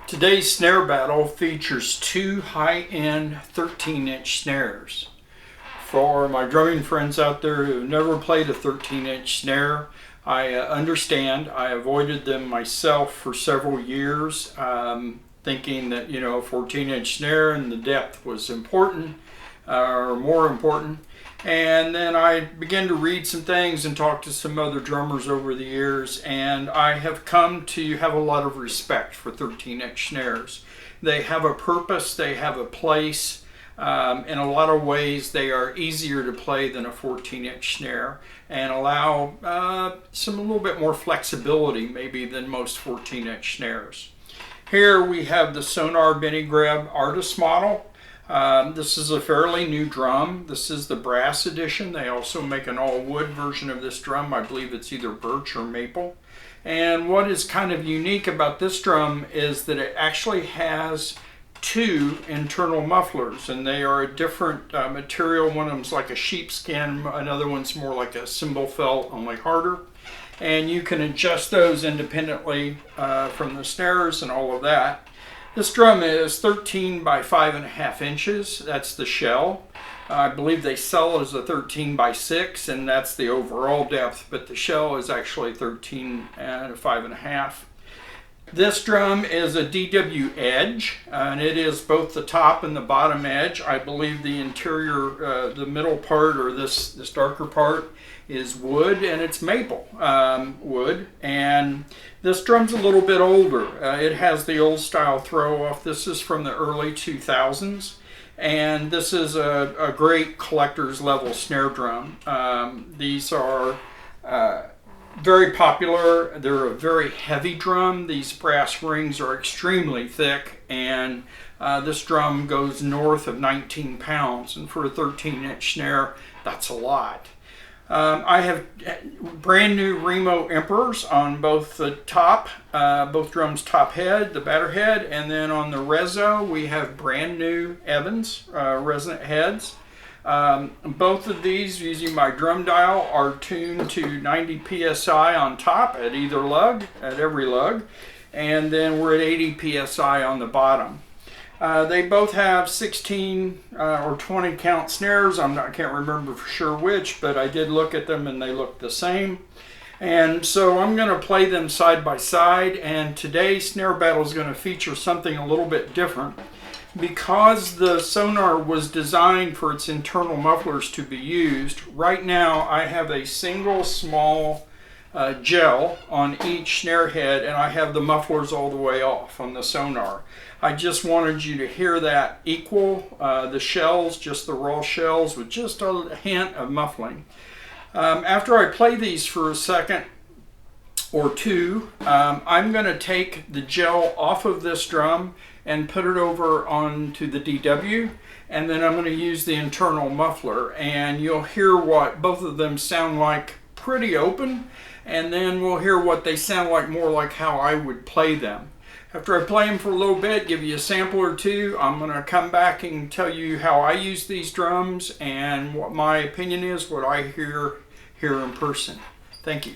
Today's snare battle features two high-end 13-inch snares. For my drumming friends out there who have never played a 13-inch snare, I understand. I avoided them myself for several years, thinking that, a 14-inch snare and the depth was important, or more important. And then I began to read some things and talk to some other drummers over the years, and I have come to have a lot of respect for 13-inch snares. They have a purpose, they have a place. In a lot of ways, they are easier to play than a 14-inch snare and allow a little bit more flexibility maybe than most 14-inch snares. Here we have the Sonor Benny Greb Artist Model. This is a fairly new drum. This is the brass edition. They also make an all-wood version of this drum. I believe it's either birch or maple. And what is kind of unique about this drum is that it actually has two internal mufflers, and they are a different material. One of them's like a sheepskin, another one's more like a cymbal felt, only harder. And you can adjust those independently from the snares and all of that. This drum is 13 by 5.5 inches. That's the shell. I believe they sell it as a 13 by 6, and that's the overall depth, but the shell is actually 13 and 5.5. This drum is a DW edge, and it is both the top and the bottom edge. I believe the interior, the middle part, or this darker part, is wood, and it's maple wood. And this drum's a little bit older. It has the old style throw off. This is from the early 2000s, and this is a great collector's level snare drum. These are very popular. They're a very heavy drum. These brass rings are extremely thick, and this drum goes north of 19 pounds, and for a 13-inch snare, that's a lot. I have brand new Remo Emperors on both the top, both drums' top head, the batter head, and then on the Rezo we have brand new Evans resonant heads. Both of these, using my drum dial, are tuned to 90 psi on top at either lug, at every lug, and then we're at 80 psi on the bottom. They both have 16 or 20 count snares. I can't remember for sure which, but I did look at them and they look the same. And so I'm going to play them side by side, and today's snare battle is going to feature something a little bit different. Because the Sonor was designed for its internal mufflers to be used, right now I have a single small gel on each snare head, and I have the mufflers all the way off on the Sonor. I just wanted you to hear that equal, the shells, just the raw shells with just a hint of muffling. After I play these for a second or two, I'm going to take the gel off of this drum and put it over onto the DW, and then I'm going to use the internal muffler, and you'll hear what both of them sound like pretty open, and then we'll hear what they sound like more like how I would play them. After I play them for a little bit, give you a sample or two, I'm going to come back and tell you how I use these drums and what my opinion is, what I hear here in person. Thank you.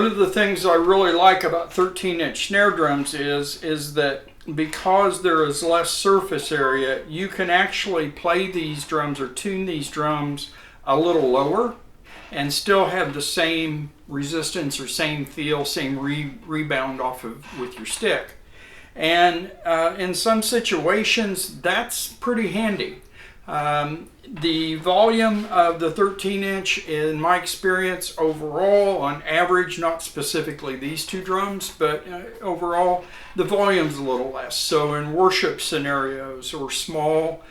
of the things I really like about 13-inch snare drums is that because there is less surface area, you can actually play these drums or tune these drums a little lower and still have the same resistance or same feel, same rebound off of with your stick. And in some situations, that's pretty handy. The volume of the 13-inch, in my experience, overall, on average, not specifically these two drums, but overall, the volume's a little less. So in worship scenarios or small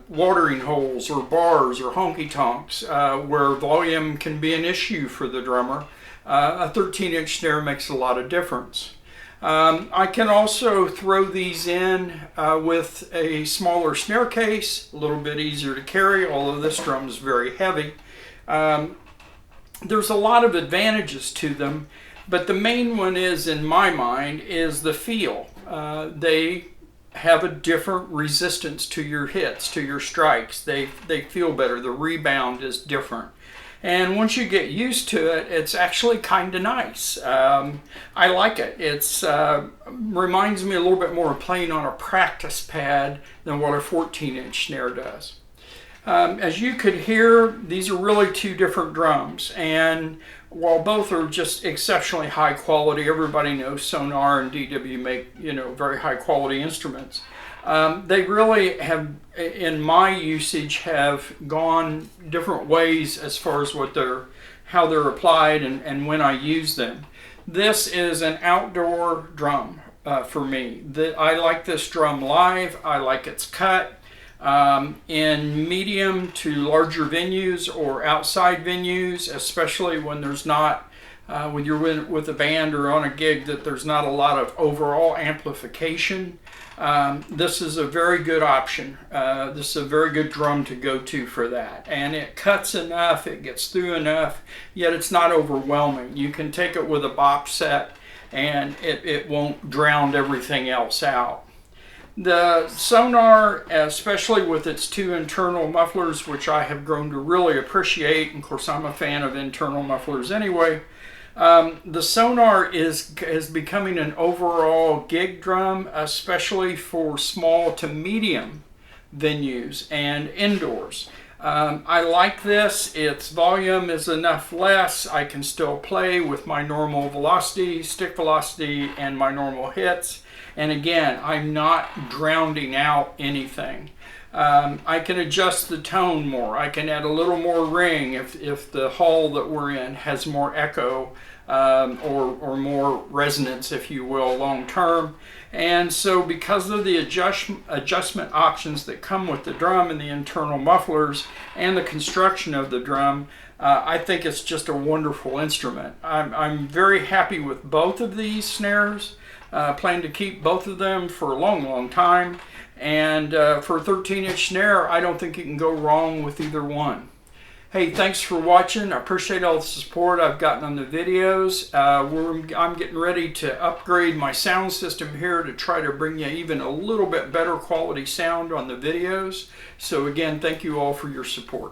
watering holes or bars or honky-tonks where volume can be an issue for the drummer, a 13-inch snare makes a lot of difference. I can also throw these in with a smaller snare case, a little bit easier to carry, although this drum is very heavy. There's a lot of advantages to them, but the main one is, in my mind, is the feel. They have a different resistance to your hits, to your strikes. They feel better. The rebound is different. And once you get used to it, it's actually kind of nice. I like it. It's reminds me a little bit more of playing on a practice pad than what a 14-inch snare does. As you could hear, these are really two different drums. And while both are just exceptionally high quality, everybody knows Sonor and DW make, very high quality instruments. They really have, in my usage, have gone different ways as far as how they're applied and when I use them. This is an outdoor drum for me. I like this drum live. I like its cut. In medium to larger venues or outside venues, especially when there's not, when you're with a band or on a gig, that there's not a lot of overall amplification. This is a very good option. This is a very good drum to go to for that. And it cuts enough, it gets through enough, yet it's not overwhelming. You can take it with a bop set and it won't drown everything else out. The Sonor, especially with its two internal mufflers, which I have grown to really appreciate, and of course I'm a fan of internal mufflers anyway, the Sonor is becoming an overall gig drum, especially for small to medium venues and indoors. I like this. Its volume is enough less. I can still play with my normal velocity, stick velocity, and my normal hits. And again, I'm not drowning out anything. I can adjust the tone more. I can add a little more ring if the hall that we're in has more echo or more resonance, if you will, long term. And so because of the adjustment options that come with the drum and the internal mufflers and the construction of the drum, I think it's just a wonderful instrument. I'm very happy with both of these snares. Plan to keep both of them for a long, long time. And for a 13-inch snare, I don't think you can go wrong with either one. Hey, thanks for watching. I appreciate all the support I've gotten on the videos. I'm getting ready to upgrade my sound system here to try to bring you even a little bit better quality sound on the videos. So again, thank you all for your support.